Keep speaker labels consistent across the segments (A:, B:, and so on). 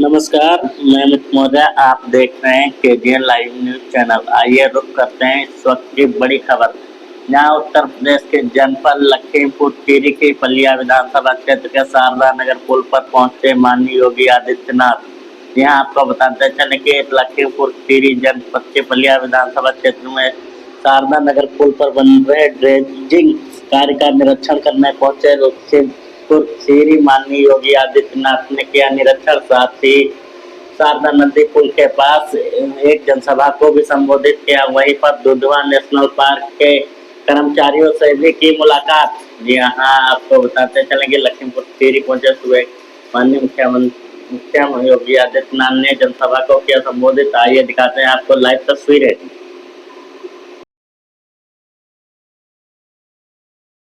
A: नमस्कार, मैं अमित मौर्य। आप देख रहे हैं केजीएन लाइव न्यूज चैनल। आइए रुक करते हैं इस वक्त की बड़ी खबर। जहां उत्तर प्रदेश के जनपद लखीमपुर खीरी की पलिया विधानसभा क्षेत्र के शारदा नगर पुल पर पहुंचे माननीय योगी आदित्यनाथ। यहां आपको बताते चले कि लखीमपुर खीरी जनपद के पलिया विधानसभा क्षेत्र में शारदा नगर पुल पर बन रहे ड्रेजिंग कार्य का निरीक्षण करने पहुंचे लखीमपुर खीरी माननीय योगी आदित्यनाथ ने किया निरीक्षण। साथ ही शारदा नदी पुल के पास एक जनसभा को भी संबोधित किया। वहीं पर दुधवा नेशनल पार्क के कर्मचारियों से भी की मुलाकात। जी हाँ, आपको बताते चलेंगे लखीमपुर खीरी पहुंचे हुए माननीय मुख्यमंत्री योगी आदित्यनाथ ने जनसभा को किया संबोधित। आइए दिखाते हैं आपको लाइव तस्वीरें।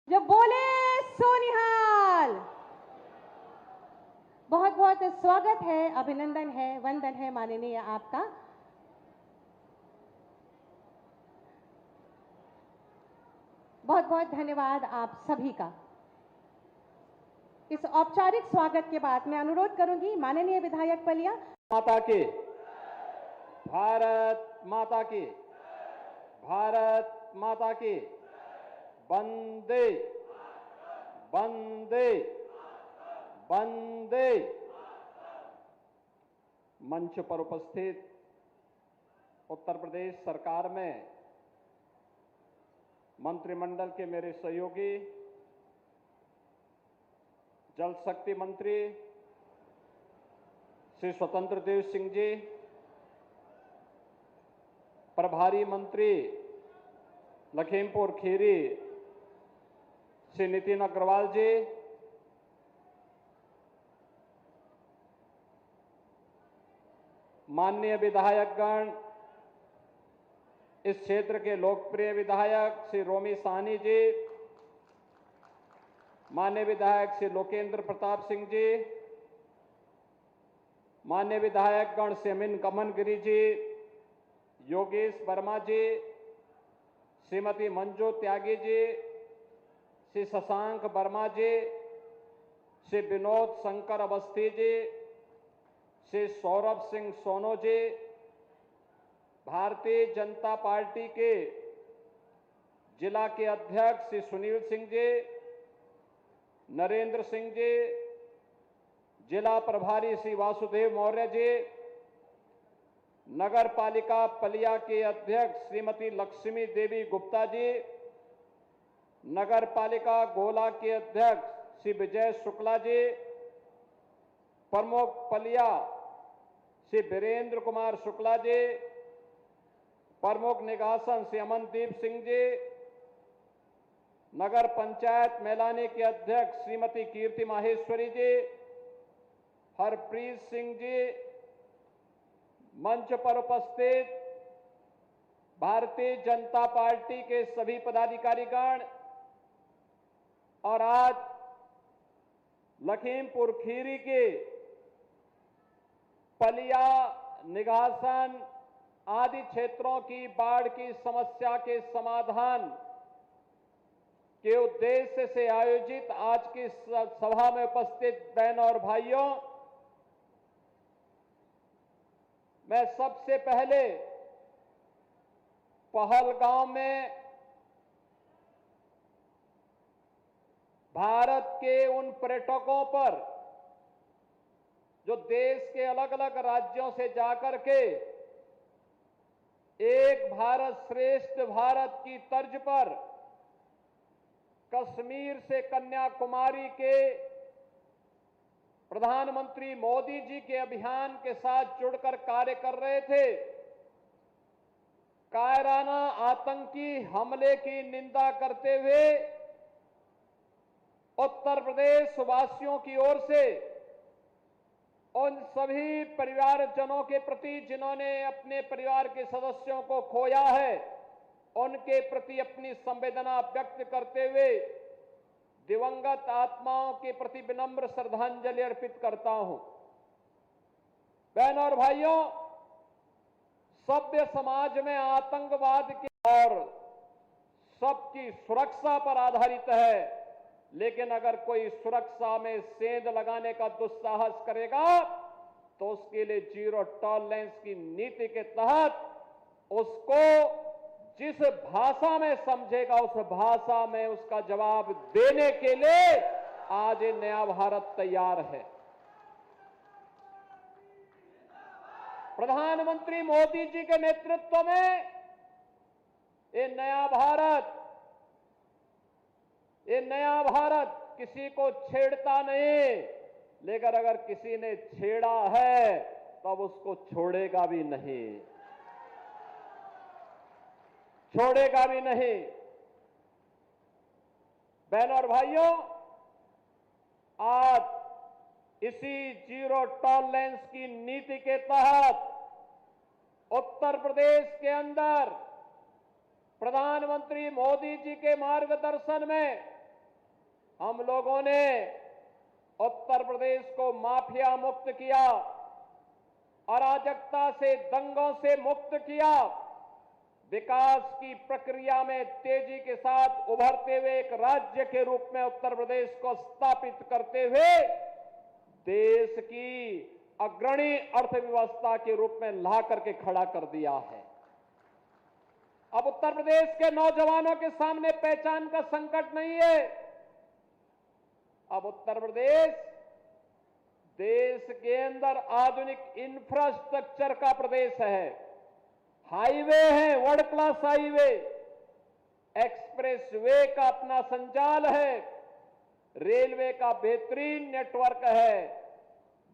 B: जो बोले सोनिहाल, बहुत बहुत स्वागत है, अभिनंदन है, वंदन है माननीय आपका। बहुत बहुत धन्यवाद आप सभी का। इस औपचारिक स्वागत के बाद मैं अनुरोध करूंगी माननीय विधायक पलिया
C: माता की, भारत माता की, भारत माता की, वंदे वंदे वंदे। मंच पर उपस्थित उत्तर प्रदेश सरकार में मंत्रिमंडल के मेरे सहयोगी, जल शक्ति मंत्री श्री स्वतंत्र देव सिंह जी, प्रभारी मंत्री लखीमपुर खीरी श्री नितिन अग्रवाल जी, माननीय विधायकगण, इस क्षेत्र के लोकप्रिय विधायक श्री रोमी साहनी जी, माननीय विधायक श्री लोकेंद्र प्रताप सिंह जी, माननीय विधायकगण श्री अमिन कमन गिरी जी, योगेश वर्मा जी, श्रीमती मंजू त्यागी जी, श्री शशांक वर्मा जी, श्री विनोद शंकर अवस्थी जी, श्री सौरभ सिंह सोनो जी, भारतीय जनता पार्टी के जिला के अध्यक्ष श्री सुनील सिंह जी, नरेंद्र सिंह जी, जिला प्रभारी श्री वासुदेव मौर्य जी, नगर पालिका पलिया के अध्यक्ष श्रीमती लक्ष्मी देवी गुप्ता जी, नगर पालिका गोला के अध्यक्ष श्री विजय शुक्ला जी, प्रमुख पलिया श्री वीरेंद्र कुमार शुक्ला जी, प्रमुख निगासन श्री अमनदीप सिंह जी, नगर पंचायत मैलानी के अध्यक्ष श्रीमती कीर्ति माहेश्वरी जी, हरप्रीत सिंह जी, मंच पर उपस्थित भारतीय जनता पार्टी के सभी पदाधिकारीगण और आज लखीमपुर खीरी के पलिया, निगासन आदि क्षेत्रों की बाढ़ की समस्या के समाधान के उद्देश्य से आयोजित आज की सभा में उपस्थित बहनों और भाइयों, मैं सबसे पहले पहलगांव में भारत के उन पर्यटकों पर जो देश के अलग अलग राज्यों से जाकर के एक भारत श्रेष्ठ भारत की तर्ज पर कश्मीर से कन्याकुमारी के प्रधानमंत्री मोदी जी के अभियान के साथ जुड़कर कार्य कर रहे थे, कायराना आतंकी हमले की निंदा करते हुए उत्तर प्रदेश वासियों की ओर से उन सभी परिवारजनों के प्रति जिन्होंने अपने परिवार के सदस्यों को खोया है, उनके प्रति अपनी संवेदना व्यक्त करते हुए दिवंगत आत्माओं के प्रति विनम्र श्रद्धांजलि अर्पित करता हूं। बहनों और भाइयों, सभ्य समाज में आतंकवाद की और सबकी सुरक्षा पर आधारित है, लेकिन अगर कोई सुरक्षा में सेंध लगाने का दुस्साहस करेगा तो उसके लिए जीरो टॉलरेंस की नीति के तहत उसको जिस भाषा में समझेगा उस भाषा में उसका जवाब देने के लिए आज ये नया भारत तैयार है। प्रधानमंत्री मोदी जी के नेतृत्व में ये नया भारत किसी को छेड़ता नहीं, लेकिन अगर किसी ने छेड़ा है तब उसको छोड़ेगा भी नहीं। बहनों और भाइयों, आज इसी जीरो टॉलरेंस की नीति के तहत उत्तर प्रदेश के अंदर प्रधानमंत्री मोदी जी के मार्गदर्शन में हम लोगों ने उत्तर प्रदेश को माफिया मुक्त किया, अराजकता से, दंगों से मुक्त किया, विकास की प्रक्रिया में तेजी के साथ उभरते हुए एक राज्य के रूप में उत्तर प्रदेश को स्थापित करते हुए देश की अग्रणी अर्थव्यवस्था के रूप में ला करके खड़ा कर दिया है। अब उत्तर प्रदेश के नौजवानों के सामने पहचान का संकट नहीं है। अब उत्तर प्रदेश देश के अंदर आधुनिक इंफ्रास्ट्रक्चर का प्रदेश है। हाईवे है, world class highway, express way का अपना संजाल है, रेलवे का बेहतरीन नेटवर्क है,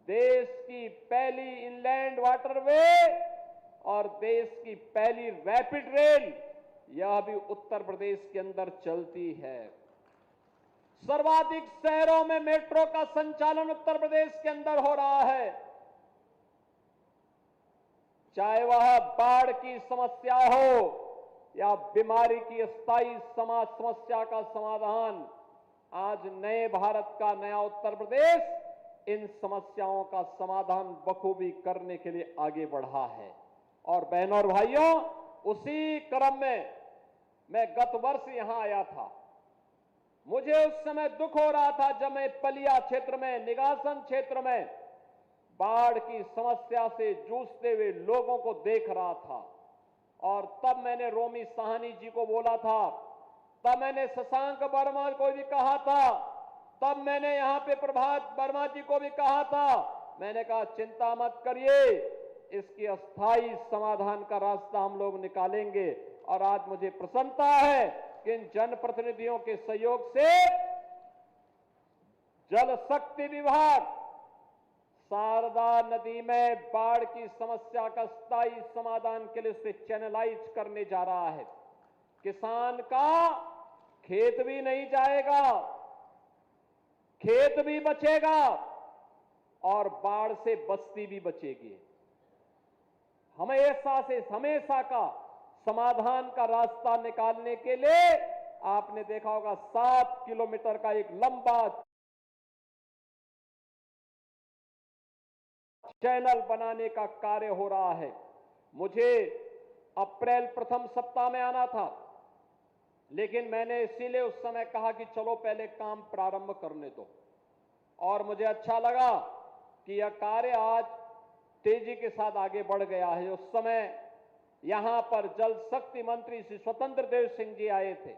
C: देश की पहली इनलैंड वाटरवे और देश की पहली रैपिड रेल यह भी उत्तर प्रदेश के अंदर चलती है। सर्वाधिक शहरों में मेट्रो का संचालन उत्तर प्रदेश के अंदर हो रहा है। चाहे वह बाढ़ की समस्या हो या बीमारी की स्थायी समस्या का समाधान, आज नए भारत का नया उत्तर प्रदेश इन समस्याओं का समाधान बखूबी करने के लिए आगे बढ़ा है। और बहनों और भाइयों, उसी क्रम में मैं गत वर्ष यहां आया था। मुझे उस समय दुख हो रहा था जब मैं पलिया क्षेत्र में, निगासन क्षेत्र में बाढ़ की समस्या से जूझते हुए लोगों को देख रहा था। और तब मैंने रोमी साहनी जी को बोला था, तब मैंने शशांक वर्मा को भी कहा था, तब मैंने यहां पे प्रभात वर्मा जी को भी कहा था। मैंने कहा चिंता मत करिए, इसकी अस्थायी समाधान का रास्ता हम लोग निकालेंगे। और आज मुझे प्रसन्नता है कि इन जनप्रतिनिधियों के सहयोग से जल शक्ति विभाग शारदा नदी में बाढ़ की समस्या का स्थायी समाधान के लिए उसे चैनलाइज करने जा रहा है। किसान का खेत भी नहीं जाएगा, खेत भी बचेगा और बाढ़ से बस्ती भी बचेगी। हमेशा का समाधान का रास्ता निकालने के लिए आपने देखा होगा 7 किलोमीटर का एक लंबा चैनल बनाने का कार्य हो रहा है। मुझे अप्रैल प्रथम सप्ताह में आना था, लेकिन मैंने इसीलिए उस समय कहा कि चलो पहले काम प्रारंभ करने दो। और मुझे अच्छा लगा कि यह कार्य आज तेजी के साथ आगे बढ़ गया है। उस समय यहां पर जल शक्ति मंत्री श्री स्वतंत्र देव सिंह जी आए थे,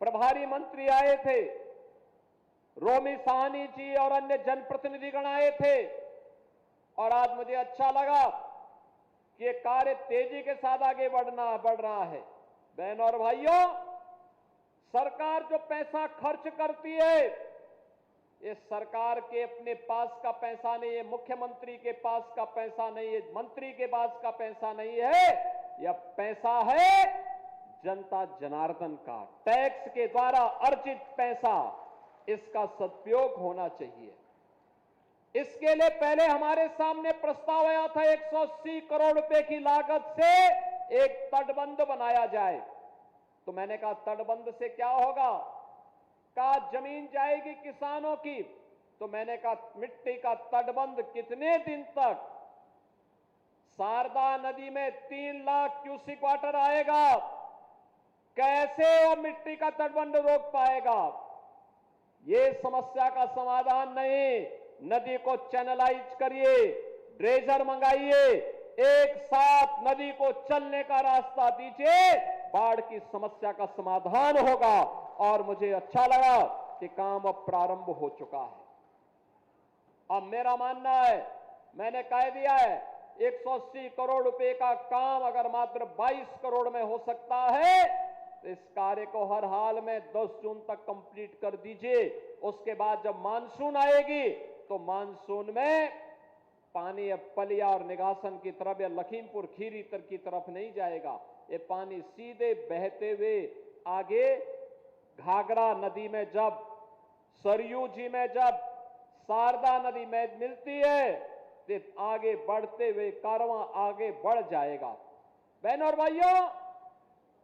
C: प्रभारी मंत्री आए थे, रोमी साहनी जी और अन्य जनप्रतिनिधिगण आए थे। और आज मुझे अच्छा लगा कि कार्य तेजी के साथ आगे बढ़ रहा है। बहनों और भाइयों, सरकार जो पैसा खर्च करती है, ये सरकार के अपने पास का पैसा नहीं है, मुख्यमंत्री के पास का पैसा नहीं है, मंत्री के पास का पैसा नहीं है। यह पैसा है जनता जनार्दन का, टैक्स के द्वारा अर्जित पैसा। इसका सदुपयोग होना चाहिए। इसके लिए पहले हमारे सामने प्रस्ताव आया था 180 करोड़ रुपए की लागत से एक तटबंध बनाया जाए। तो मैंने कहा तटबंध से क्या होगा? कहा जमीन जाएगी किसानों की। तो मैंने कहा मिट्टी का तटबंध कितने दिन तक? शारदा नदी में 3 लाख क्यूसिक वाटर आएगा, कैसे वो मिट्टी का तटबंध रोक पाएगा? ये समस्या का समाधान नहीं, नदी को चैनलाइज करिए, ड्रेजर मंगाइए, एक साथ नदी को चलने का रास्ता दीजिए, बाढ़ की समस्या का समाधान होगा। और मुझे अच्छा लगा कि काम अब प्रारंभ हो चुका है। अब मेरा मानना है, मैंने कह दिया है, 180 करोड़ रुपए का काम अगर मात्र 22 करोड़ में हो सकता है तो इस कार्य को हर हाल में 10 जून तक कंप्लीट कर दीजिए। उसके बाद जब मानसून आएगी तो मानसून में पानी अब पलिया और निगासन की तरफ या लखीमपुर खीरी की तरफ नहीं जाएगा। ये पानी सीधे बहते हुए आगे घाघरा नदी में, जब सरयू जी में, जब शारदा नदी में मिलती है तो आगे बढ़ते हुए कारवां आगे बढ़ जाएगा। बहनों और भाइयों,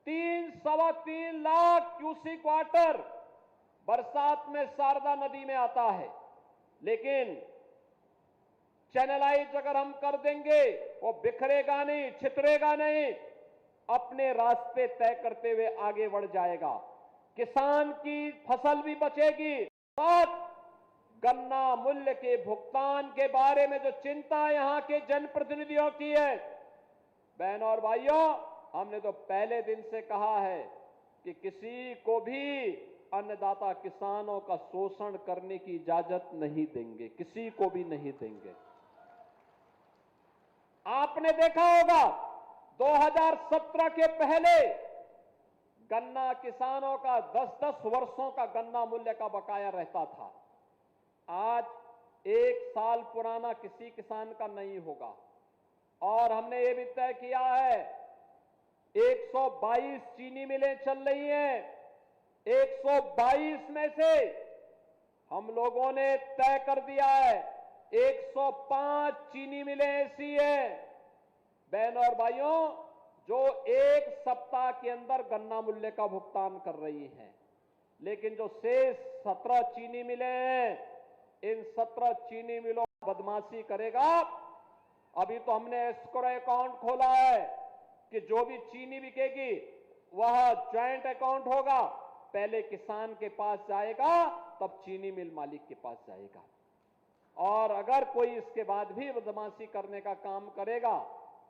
C: 3-3.25 लाख क्यूसिक वाटर बरसात में शारदा नदी में आता है, लेकिन चैनलाइज अगर हम कर देंगे वो बिखरेगा नहीं, छितरेगा नहीं, अपने रास्ते तय करते हुए आगे बढ़ जाएगा। किसान की फसल भी बचेगी। साथ गन्ना मूल्य के भुगतान के बारे में जो चिंता यहां के जनप्रतिनिधियों की है, बहनों और भाइयों, हमने तो पहले दिन से कहा है कि किसी को भी अन्नदाता किसानों का शोषण करने की इजाजत नहीं देंगे, किसी को भी नहीं देंगे। आपने देखा होगा 2017 के पहले गन्ना किसानों का 10-10 वर्षों का गन्ना मूल्य का बकाया रहता था। आज 1 साल पुराना किसी किसान का नहीं होगा। और हमने ये भी तय किया है, 122 चीनी मिलें चल रही हैं, 122 में से हम लोगों ने तय कर दिया है 105 चीनी मिलें ऐसी हैं, बहनों और भाइयों, जो 1 सप्ताह के अंदर गन्ना मूल्य का भुगतान कर रही हैं। लेकिन जो शेष 17 चीनी मिलें हैं, इन 17 चीनी मिलों बदमाशी करेगा। अभी तो हमने एस्क्रो अकाउंट खोला है कि जो भी चीनी बिकेगी वह ज्वाइंट अकाउंट होगा, पहले किसान के पास जाएगा तब चीनी मिल मालिक के पास जाएगा। और अगर कोई इसके बाद भी बदमाशी करने का काम करेगा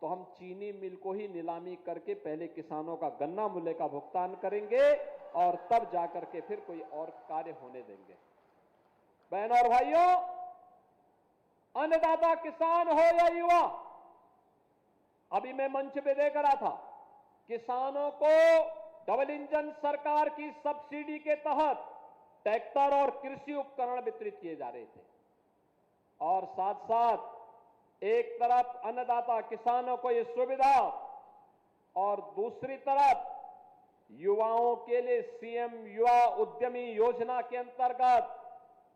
C: तो हम चीनी मिल को ही नीलामी करके पहले किसानों का गन्ना मूल्य का भुगतान करेंगे और तब जाकर के फिर कोई और कार्य होने देंगे। बहनों और भाइयों, अन्नदाता किसान हो या युवा, अभी मैं मंच पे देख रहा था, किसानों को डबल इंजन सरकार की सब्सिडी के तहत ट्रैक्टर और कृषि उपकरण वितरित किए जा रहे थे। और साथ साथ एक तरफ अन्नदाता किसानों को यह सुविधा और दूसरी तरफ युवाओं के लिए सीएम युवा उद्यमी योजना के अंतर्गत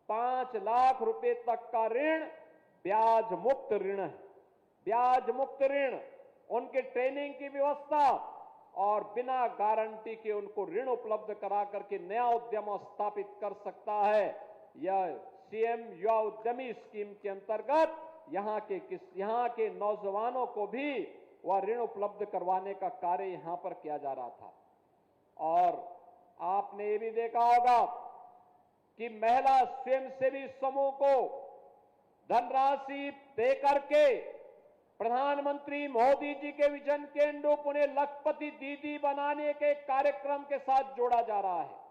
C: 5 लाख रुपए तक का ऋण, ब्याज मुक्त ऋण है। ब्याज मुक्त ऋण, उनके ट्रेनिंग की व्यवस्था और बिना गारंटी के उनको ऋण उपलब्ध करा करके नया उद्यम स्थापित कर सकता है। यह सीएम युवा उद्यमी स्कीम के अंतर्गत यहाँ के नौजवानों को भी वह ऋण उपलब्ध करवाने का कार्य यहाँ पर किया जा रहा था। और आपने ये भी देखा होगा कि महिला स्वयंसेवी समूह को धनराशि देकर के प्रधानमंत्री मोदी जी के विजन के अनुरूप उन्हें लखपति दीदी बनाने के कार्यक्रम के साथ जोड़ा जा रहा है।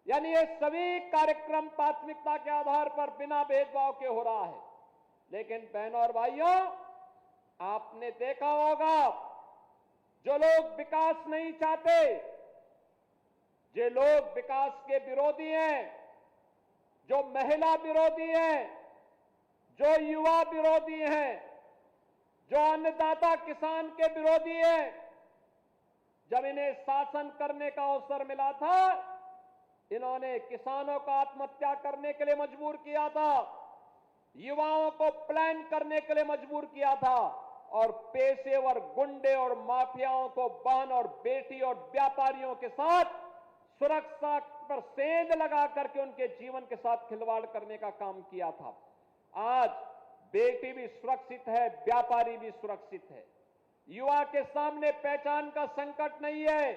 C: यानी ये सभी कार्यक्रम प्राथमिकता के आधार पर बिना भेदभाव के हो रहा है। लेकिन बहनों और भाइयों, आपने देखा होगा जो लोग विकास नहीं चाहते, जो लोग विकास के विरोधी हैं, जो महिला विरोधी हैं, जो युवा विरोधी हैं, जो अन्नदाता किसान के विरोधी हैं, जब इन्हें शासन करने का अवसर मिला था, इन्होंने किसानों को आत्महत्या करने के लिए मजबूर किया था, युवाओं को प्लान करने के लिए मजबूर किया था और पेशेवर गुंडे और माफियाओं को बहन और बेटी और व्यापारियों के साथ सुरक्षा पर सेंध लगा करके उनके जीवन के साथ खिलवाड़ करने का काम किया था। आज बेटी भी सुरक्षित है, व्यापारी भी सुरक्षित है। युवा के सामने पहचान का संकट नहीं है।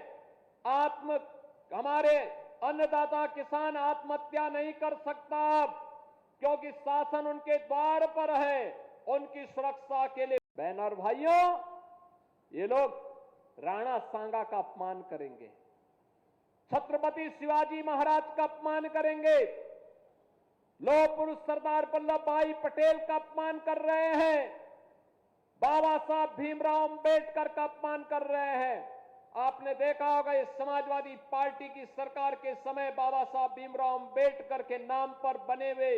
C: हमारे अन्नदाता किसान आत्महत्या नहीं कर सकता। क्योंकि शासन उनके द्वार पर है, उनकी सुरक्षा के लिए। बहन और भाइयों, ये लोग राणा सांगा का अपमान करेंगे, छत्रपति शिवाजी महाराज का अपमान करेंगे, लौह पुरुष सरदार वल्लभ भाई पटेल का अपमान कर रहे हैं, बाबा साहब भीमराव अंबेडकर का अपमान कर रहे हैं। आपने देखा होगा इस समाजवादी पार्टी की सरकार के समय बाबा साहब भीमराव अंबेडकर के नाम पर बने हुए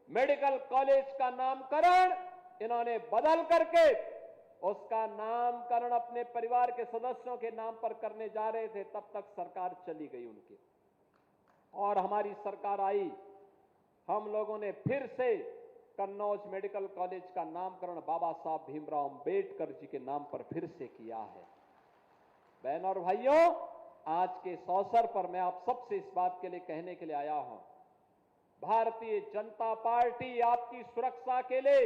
C: मेडिकल कॉलेज का नामकरण इन्होंने बदल करके उसका नामकरण अपने परिवार के सदस्यों के नाम पर करने जा रहे थे। तब तक सरकार चली गई उनकी, और हमारी सरकार आई। हम लोगों ने फिर से कन्नौज मेडिकल कॉलेज का नामकरण बाबा साहब भीमराव अंबेडकर जी के नाम पर फिर से किया है। बहन और भाइयों, आज के इस अवसर पर मैं आप सबसे इस बात के लिए कहने के लिए आया हूं, भारतीय जनता पार्टी आपकी सुरक्षा के लिए,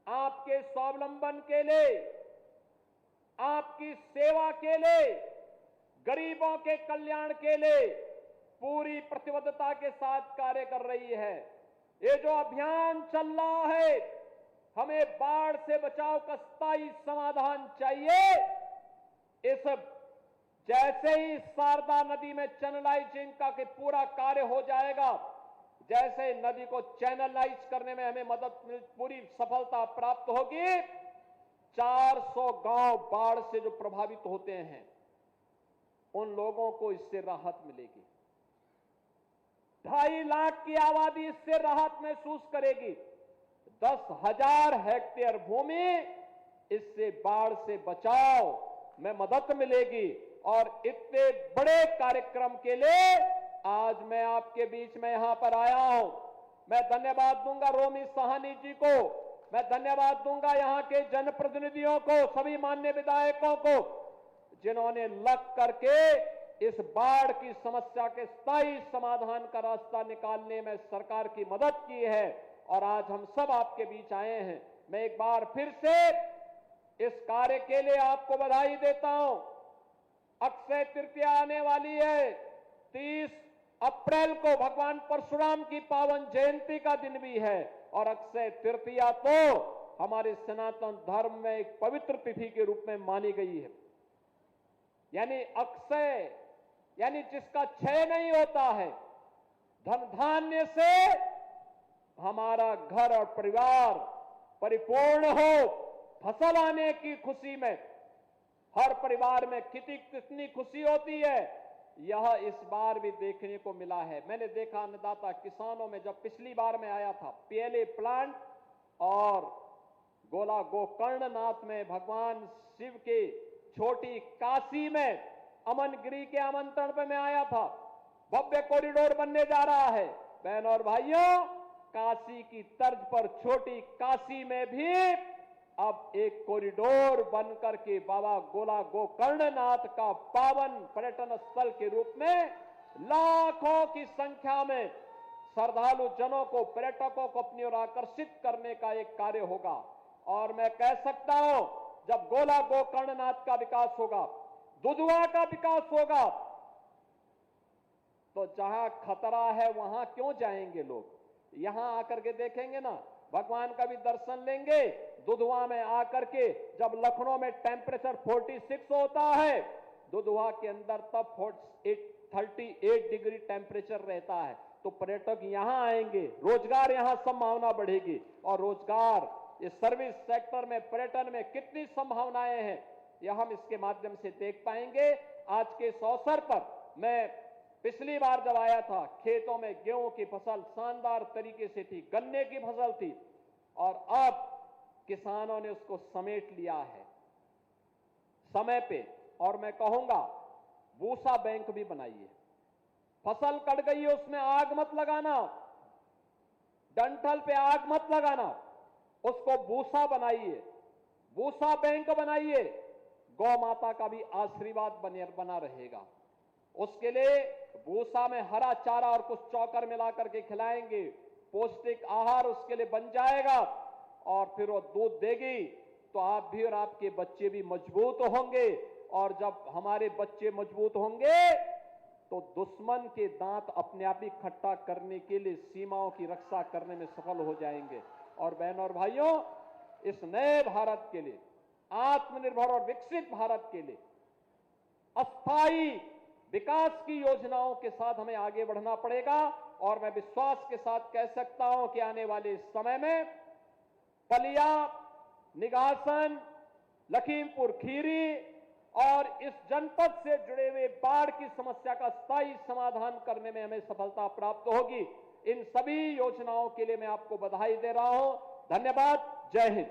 C: आपके स्वावलंबन के लिए, आपकी सेवा के लिए, गरीबों के कल्याण के लिए पूरी प्रतिबद्धता के साथ कार्य कर रही है। ये जो अभियान चल रहा है, हमें बाढ़ से बचाव का स्थायी समाधान चाहिए। इस जैसे ही शारदा नदी में चैनलाइजिंग का के पूरा कार्य हो जाएगा, जैसे नदी को चैनलाइज करने में हमें पूरी सफलता प्राप्त होगी, 400 गांव बाढ़ से जो प्रभावित होते हैं उन लोगों को इससे राहत मिलेगी। 2.5 लाख की आबादी इससे राहत महसूस करेगी। 10,000 हेक्टेयर भूमि इससे बाढ़ से बचाव में मदद मिलेगी। और इतने बड़े कार्यक्रम के लिए आज मैं आपके बीच में यहां पर आया हूं। मैं धन्यवाद दूंगा रोमी साहनी जी को, मैं धन्यवाद दूंगा यहां के जनप्रतिनिधियों को, सभी माननीय विधायकों को, जिन्होंने लग करके इस बाढ़ की समस्या के स्थायी समाधान का रास्ता निकालने में सरकार की मदद की है। और आज हम सब आपके बीच आए हैं। मैं एक बार फिर से इस कार्य के लिए आपको बधाई देता हूं। अक्षय तृतीया आने वाली है, 30 अप्रैल को भगवान परशुराम की पावन जयंती का दिन भी है। और अक्षय तृतीया तो हमारे सनातन धर्म में एक पवित्र तिथि के रूप में मानी गई है। यानी अक्षय यानी जिसका क्षय नहीं होता है। धन धान्य से हमारा घर और परिवार परिपूर्ण हो, फसल आने की खुशी में हर परिवार में कितनी खुशी होती है, यह इस बार भी देखने को मिला है। मैंने देखा अन्नदाता किसानों में, जब पिछली बार मैं आया था पीएलए प्लांट और गोला गोकर्णनाथ में भगवान शिव के छोटी काशी में अमनगिरी के आमंत्रण पर मैं आया था। भव्य कॉरिडोर बनने जा रहा है। बहन और भाइयों, काशी की तर्ज पर छोटी काशी में भी अब एक कॉरिडोर बनकर के बाबा गोला गोकर्णनाथ का पावन पर्यटन स्थल के रूप में लाखों की संख्या में श्रद्धालु जनों को, पर्यटकों को अपनी ओर आकर्षित करने का एक कार्य होगा। और मैं कह सकता हूं, जब गोला गोकर्णनाथ का विकास होगा, दुधवा का विकास होगा, तो जहां खतरा है वहां क्यों जाएंगे लोग? यहां आकर के देखेंगे ना, भगवान का भी दर्शन लेंगे। दुधवा में आकर के जब लखनऊ में टेम्परेचर 46 होता है, दुधवा के अंदर तब 38 डिग्री टेम्परेचर रहता है। तो पर्यटक यहां आएंगे, रोजगार यहां संभावना बढ़ेगी। और रोजगार इस सर्विस सेक्टर में, पर्यटन में कितनी संभावनाएं हैं, यह हम इसके माध्यम से देख पाएंगे। आज के इस अवसर पर मैं पिछली बार जब आया था, खेतों में गेहूं की फसल शानदार तरीके से थी, गन्ने की फसल थी, और अब किसानों ने उसको समेट लिया है समय पे। और मैं कहूंगा भूसा बैंक भी बनाइए। फसल कट गई है, उसमें आग मत लगाना, डंठल पे आग मत लगाना, उसको भूसा बनाइए, भूसा बैंक बनाइए। गौ माता का भी आशीर्वाद बना रहेगा। उसके लिए भूसा में हरा चारा और कुछ चौकर मिलाकर के खिलाएंगे, पौष्टिक आहार उसके लिए बन जाएगा। और फिर वो दूध देगी तो आप भी और आपके बच्चे भी मजबूत होंगे। और जब हमारे बच्चे मजबूत होंगे तो दुश्मन के दांत अपने आप ही खट्टा करने के लिए सीमाओं की रक्षा करने में सफल हो जाएंगे। और बहनों और भाइयों, इस नए भारत के लिए, आत्मनिर्भर और विकसित भारत के लिए अस्थायी विकास की योजनाओं के साथ हमें आगे बढ़ना पड़ेगा। और मैं विश्वास के साथ कह सकता हूं कि आने वाले समय में पलिया, निगासन, लखीमपुर खीरी और इस जनपद से जुड़े हुए बाढ़ की समस्या का स्थायी समाधान करने में हमें सफलता प्राप्त होगी। इन सभी योजनाओं के लिए मैं आपको बधाई दे रहा हूं। धन्यवाद। जय हिंद।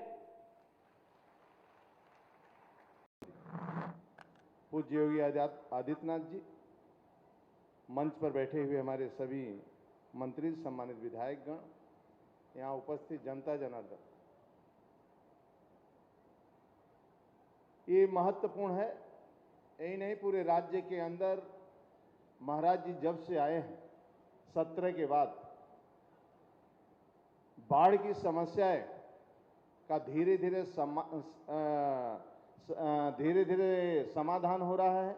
D: पूज्य योगी आदित्यनाथ जी, मंच पर बैठे हुए हमारे सभी मंत्री, सम्मानित विधायकगण, यहाँ उपस्थित जनता जनार्दन, ये महत्वपूर्ण है। यही नहीं, पूरे राज्य के अंदर महाराज जी जब से आए हैं 17 के बाद, बाढ़ की समस्याएं का धीरे धीरे समाधान हो रहा है।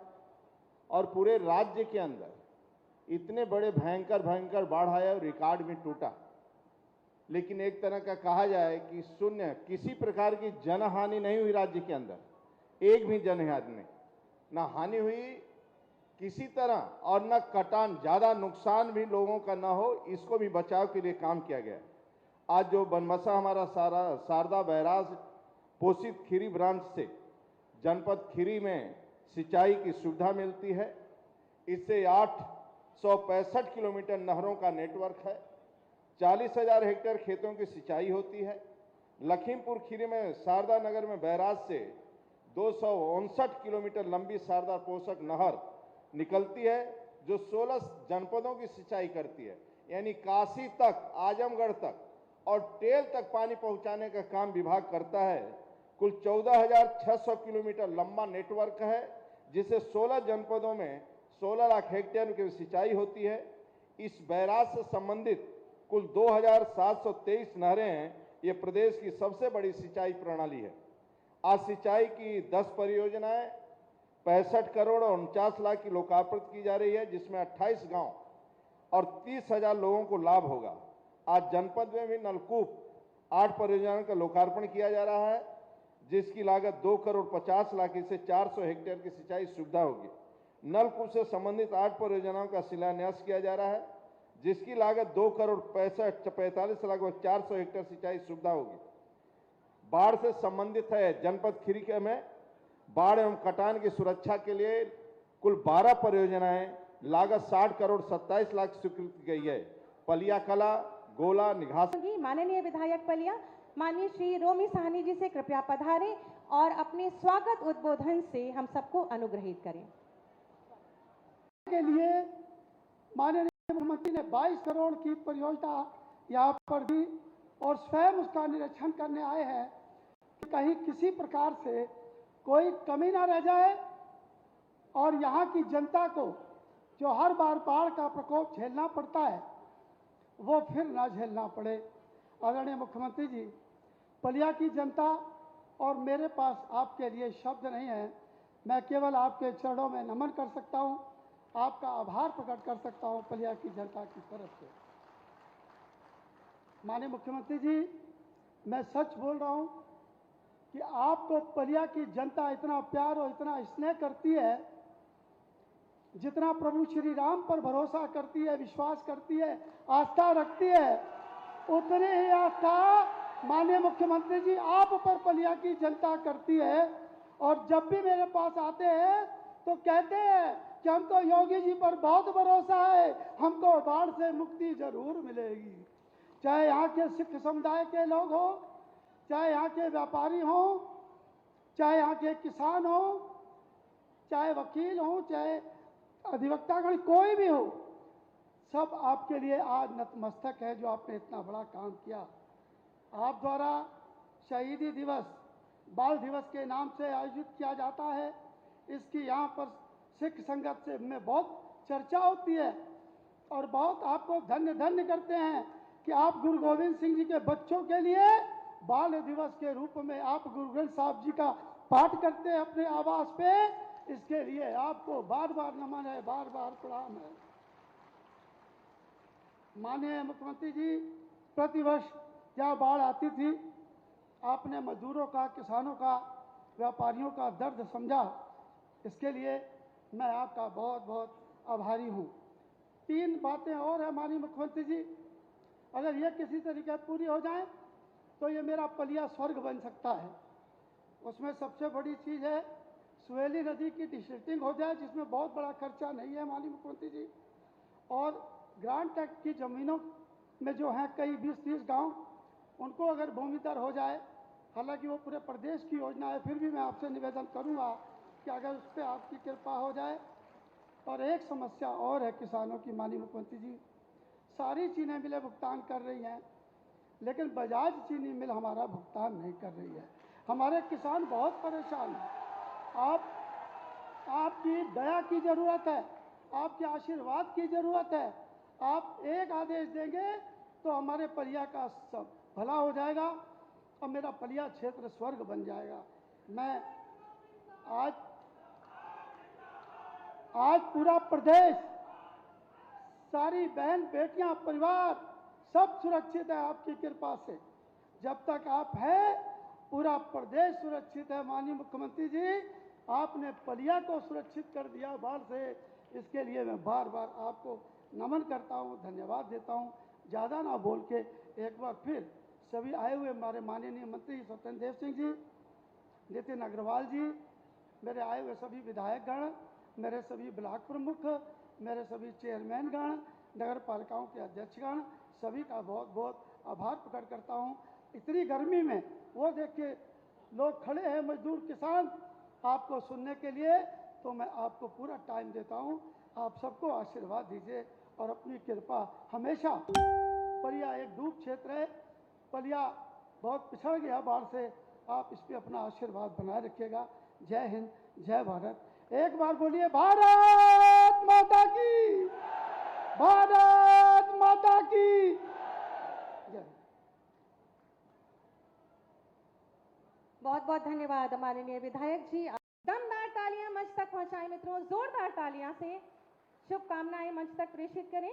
D: और पूरे राज्य के अंदर इतने बड़े भयंकर बाढ़ आया और रिकॉर्ड भी टूटा, लेकिन एक तरह का कहा जाए कि शून्य, किसी प्रकार की जनहानि नहीं हुई राज्य के अंदर, एक भी जनहानि नहीं, ना हानि हुई किसी तरह, और न कटान, ज्यादा नुकसान भी लोगों का ना हो, इसको भी बचाव के लिए काम किया गया। आज जो बनमसा हमारा शारदा बैराज पोषित खीरी ब्रांच से जनपद खीरी में सिंचाई की सुविधा मिलती है, इससे 865 किलोमीटर नहरों का नेटवर्क है, 40,000 हेक्टेयर खेतों की सिंचाई होती है। लखीमपुर खीरी में शारदा नगर में बैराज से 259 किलोमीटर लंबी शारदा पोषक नहर निकलती है, जो 16 जनपदों की सिंचाई करती है। यानी काशी तक, आजमगढ़ तक और टेल तक पानी पहुंचाने का काम विभाग करता है। कुल 14,600 किलोमीटर लंबा नेटवर्क है, जिसे 16 जनपदों में 16 लाख हेक्टेयर की सिंचाई होती है। इस बैराज से संबंधित कुल 2,723 नहरें हैं। ये प्रदेश की सबसे बड़ी सिंचाई प्रणाली है। आज सिंचाई की 10 परियोजनाएं 65 करोड़ और 49 लाख की लोकार्पण की जा रही है, जिसमें 28 गांव और 30,000 लोगों को लाभ होगा। आज जनपद में भी नलकूप 8 परियोजनाओं का लोकार्पण किया जा रहा है, जिसकी लागत 2 करोड़ 50 लाख से 400 हेक्टेयर की सिंचाई सुविधा होगी। नलकूप से संबंधित 8 परियोजनाओं का शिलान्यास किया जा रहा है, जिसकी लागत 2 करोड़ 45 लाख और 400 हेक्टेयर सिंचाई सुविधा होगी। बाढ़ से संबंधित है जनपद खीरी में बाढ़ एवं कटान की सुरक्षा के लिए कुल 12 परियोजनाएं लागत 60 करोड़ 27 लाख स्वीकृत की गई है। पलिया कला, गोला, निघास।
B: माननीय विधायक पलिया, माननीय श्री रोमी साहनी जी से कृपया पधारें और अपने स्वागत उद्बोधन से हम सबको अनुग्रहित करें।
E: के लिए माननीय मुख्यमंत्री ने 22 करोड़ की परियोजना यहाँ पर दी और स्वयं उसका निरीक्षण करने आए हैं कि कहीं किसी प्रकार से कोई कमी ना रह जाए और यहाँ की जनता को जो हर बार बाढ़ का प्रकोप झेलना पड़ता है वो फिर ना झेलना पड़े। आदरणीय मुख्यमंत्री जी, पलिया की जनता और मेरे पास आपके लिए शब्द नहीं है, मैं केवल आपके चरणों में नमन कर सकता हूँ, आपका आभार प्रकट कर सकता हूँ पलिया की जनता की तरफ से। माननीय मुख्यमंत्री जी, मैं सच बोल रहा हूँ कि आपको पलिया की जनता इतना प्यार और इतना स्नेह करती है, जितना प्रभु श्री राम पर भरोसा करती है, विश्वास करती है, आस्था रखती है, उतनी ही आस्था माननीय मुख्यमंत्री जी आप पर पलिया की जनता करती है। और जब भी मेरे पास आते हैं तो कहते हैं कि हमको योगी जी पर बहुत भरोसा है, हमको बाढ़ से मुक्ति जरूर मिलेगी। चाहे यहाँ के सिख समुदाय के लोग हो, चाहे यहाँ के व्यापारी हो, चाहे यहाँ के किसान हो, चाहे वकील हो, चाहे अधिवक्तागण, कोई भी हो, सब आपके लिए आज नतमस्तक है जो आपने इतना बड़ा काम किया। आप द्वारा शहीदी दिवस बाल दिवस के नाम से आयोजित किया जाता है। इसकी यहाँ पर सिख संगत से में बहुत चर्चा होती है और बहुत आपको धन्य धन्य करते हैं कि आप गुरु गोविंद सिंह जी के बच्चों के लिए बाल दिवस के रूप में आप गुरु ग्रंथ साहब जी का पाठ करते हैं अपने आवास पे। इसके लिए आपको बार बार नमन है, बार बार प्रणाम है। माननीय मुख्यमंत्री जी, प्रतिवर्ष क्या बाढ़ आती थी, आपने मजदूरों का, किसानों का, व्यापारियों का दर्द समझा, इसके लिए मैं आपका बहुत बहुत आभारी हूँ। 3 बातें और हैं माननीय मुख्यमंत्री जी, अगर ये किसी तरीके पूरी हो जाए तो ये मेरा पलिया स्वर्ग बन सकता है। उसमें सबसे बड़ी चीज़ है सुहेली नदी की डिसिल्टिंग हो जाए, जिसमें बहुत बड़ा खर्चा नहीं है माननीय मुख्यमंत्री जी, और ग्रांट एक्ट की ज़मीनों में जो हैं कई 20-30 गांव, उनको अगर भूमिदर हो जाए, हालांकि वो पूरे प्रदेश की योजना है, फिर भी मैं आपसे निवेदन करूंगा कि अगर उस पर आपकी कृपा हो जाए। और एक समस्या और है किसानों की माननीय मुख्यमंत्री जी, सारी चीनी मिलें भुगतान कर रही हैं, लेकिन बजाज चीनी मिल हमारा भुगतान नहीं कर रही है। हमारे किसान बहुत परेशान हैं। आपकी दया की ज़रूरत है, आपके आशीर्वाद की ज़रूरत है। आप एक आदेश देंगे तो हमारे पलिया का सब भला हो जाएगा और मेरा पलिया क्षेत्र स्वर्ग बन जाएगा। मैं आज पूरा प्रदेश, सारी बहन बेटियां, परिवार सब सुरक्षित है आपकी कृपा से। जब तक आप हैं पूरा प्रदेश सुरक्षित है। माननीय मुख्यमंत्री जी, आपने पलिया को सुरक्षित कर दिया बाढ़ से, इसके लिए मैं बार बार आपको नमन करता हूं, धन्यवाद देता हूं। ज़्यादा ना बोल के एक बार फिर सभी आए हुए हमारे माननीय मंत्री सत्येंद्र देव सिंह जी, नितिन अग्रवाल जी, मेरे आए हुए सभी विधायकगण, मेरे सभी ब्लॉक प्रमुख, मेरे सभी चेयरमैनगण, नगर पालिकाओं के अध्यक्षगण, सभी का बहुत बहुत आभार प्रकट करता हूं। इतनी गर्मी में वो देख के लोग खड़े हैं, मजदूर किसान, आपको सुनने के लिए, तो मैं आपको पूरा टाइम देता हूं। आप सबको आशीर्वाद दीजिए और अपनी कृपा हमेशा। पलिया एक डूब क्षेत्र है, पलिया बहुत पिछड़ गया बाढ़ से, आप इस पर अपना आशीर्वाद बनाए रखिएगा। जय हिंद, जय भारत। एक बार बोलिए भारत माता की, भारत माता की जय।
B: बहुत बहुत धन्यवाद माननीय विधायक जी। दमदार तालियां मंच तक पहुंचाएं मित्रों, जोरदार तालियां से शुभकामनाएं मंच तक प्रेषित करें।